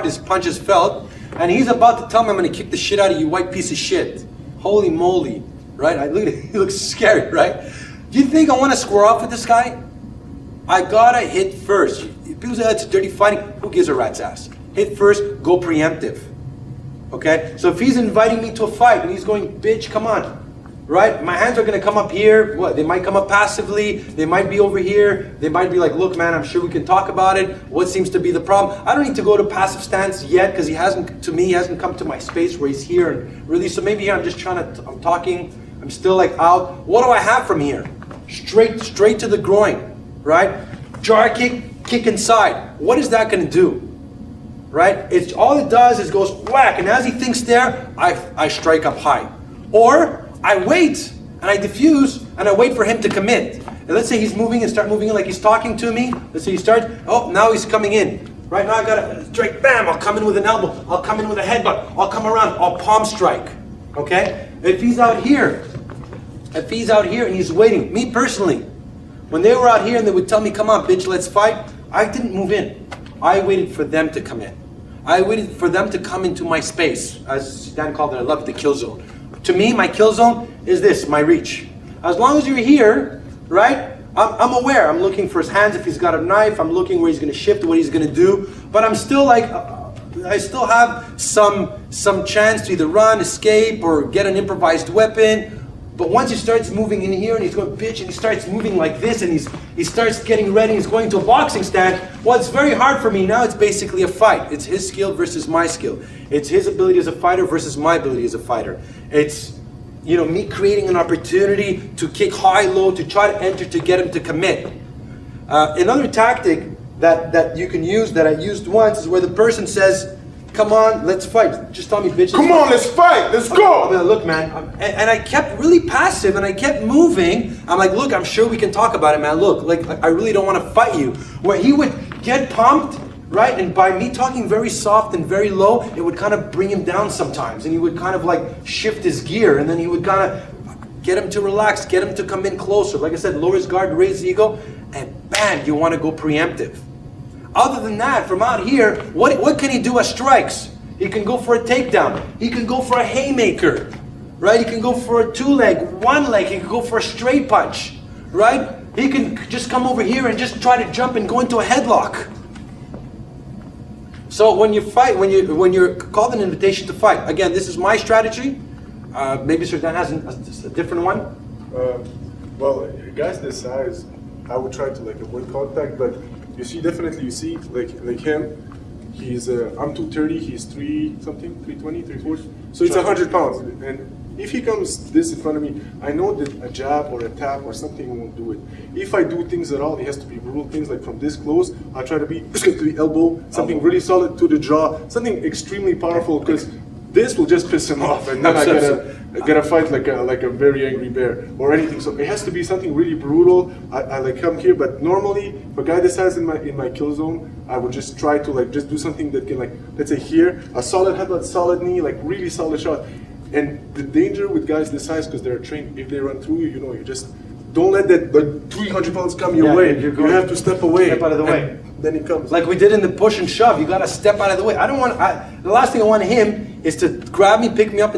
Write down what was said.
his punches felt, and he's about to tell me I'm gonna kick the shit out of you, white piece of shit. Holy moly, right? Look at it, he looks scary, right? Do you think I want to square off with this guy? I gotta hit first. People say it's dirty fighting. Who gives a rat's ass? Hit first, go preemptive. Okay? So if he's inviting me to a fight and he's going, bitch, come on. Right? My hands are gonna come up here. What? They might come up passively. They might be over here. They might be like, look, man, I'm sure we can talk about it. What seems to be the problem? I don't need to go to passive stance yet because he hasn't come to my space where he's here and really. So maybe here I'm just I'm talking. I'm still like out. What do I have from here? Straight to the groin, right? Jar kick inside. What is that gonna do? Right? It's all it does is goes whack, and as he thinks there, I strike up high. Or I wait and I diffuse and I wait for him to commit. And let's say he's moving and start moving in like he's talking to me. Let's say he starts, oh, now he's coming in. Right now I gotta strike, bam, I'll come in with an elbow, I'll come in with a headbutt, I'll come around, I'll palm strike. Okay? If he's out here and he's waiting, me personally, when they were out here and they would tell me, come on, bitch, let's fight, I didn't move in. I waited for them to come in. I waited for them to come into my space. As Dan called it, I love the kill zone. To me, my kill zone is this, my reach. As long as you're here, right, I'm aware. I'm looking for his hands if he's got a knife. I'm looking where he's going to shift, what he's going to do. But I'm still like, I still have some chance to either run, escape, or get an improvised weapon. But once he starts moving in here and he's going, bitch, and he starts moving like this and he starts getting ready, he's going to a boxing stand, well, it's very hard for me. Now it's basically a fight. It's his skill versus my skill. It's his ability as a fighter versus my ability as a fighter. It's, you know, me creating an opportunity to kick high, low, to try to enter, to get him to commit. Another tactic that you can use, that I used once, is where the person says, come on, let's fight. Just tell me, bitch. Come on, let's fight. Let's go. I'll be like, look, man. And I kept really passive and I kept moving. I'm like, look, I'm sure we can talk about it, man. Look, like, I really don't want to fight you. Where he would get pumped, right? And by me talking very soft and very low, it would kind of bring him down sometimes. And he would kind of like shift his gear. And then he would kind of get him to relax, get him to come in closer. Like I said, lower his guard, raise the ego. And bam, you want to go preemptive. Other than that, from out here, what can he do as strikes? He can go for a takedown. He can go for a haymaker, right? He can go for a two-leg, one leg. He can go for a straight punch, right? He can just come over here and just try to jump and go into a headlock. So when you fight, when you're called an invitation to fight, again, this is my strategy. Maybe Sir Dan has a different one. Well, guys this size, I would try to like avoid contact, but you see like him, he's I'm 230, he's 320, 340, so it's 100 pounds. And if he comes this in front of me, I know that a jab or a tap or something won't do it. If I do things at all, it has to be brutal things, like from this close. I try to be to the elbow, something really solid to the jaw, something extremely powerful, because this will just piss him off, and then I gotta fight like a very angry bear or anything. So it has to be something really brutal. I like come here, but normally for a guy this size in my kill zone, I would just try to like just do something that can, like, let's say here, a solid headbutt, solid knee, like really solid shot. And the danger with guys this size, because they're trained, if they run through you, you know, you just don't let that like 300 pounds come your way. You have to step away. Step out of the way. Then he comes. Like we did in the push and shove. You got to step out of the way. The last thing I want him is to grab me, pick me up, and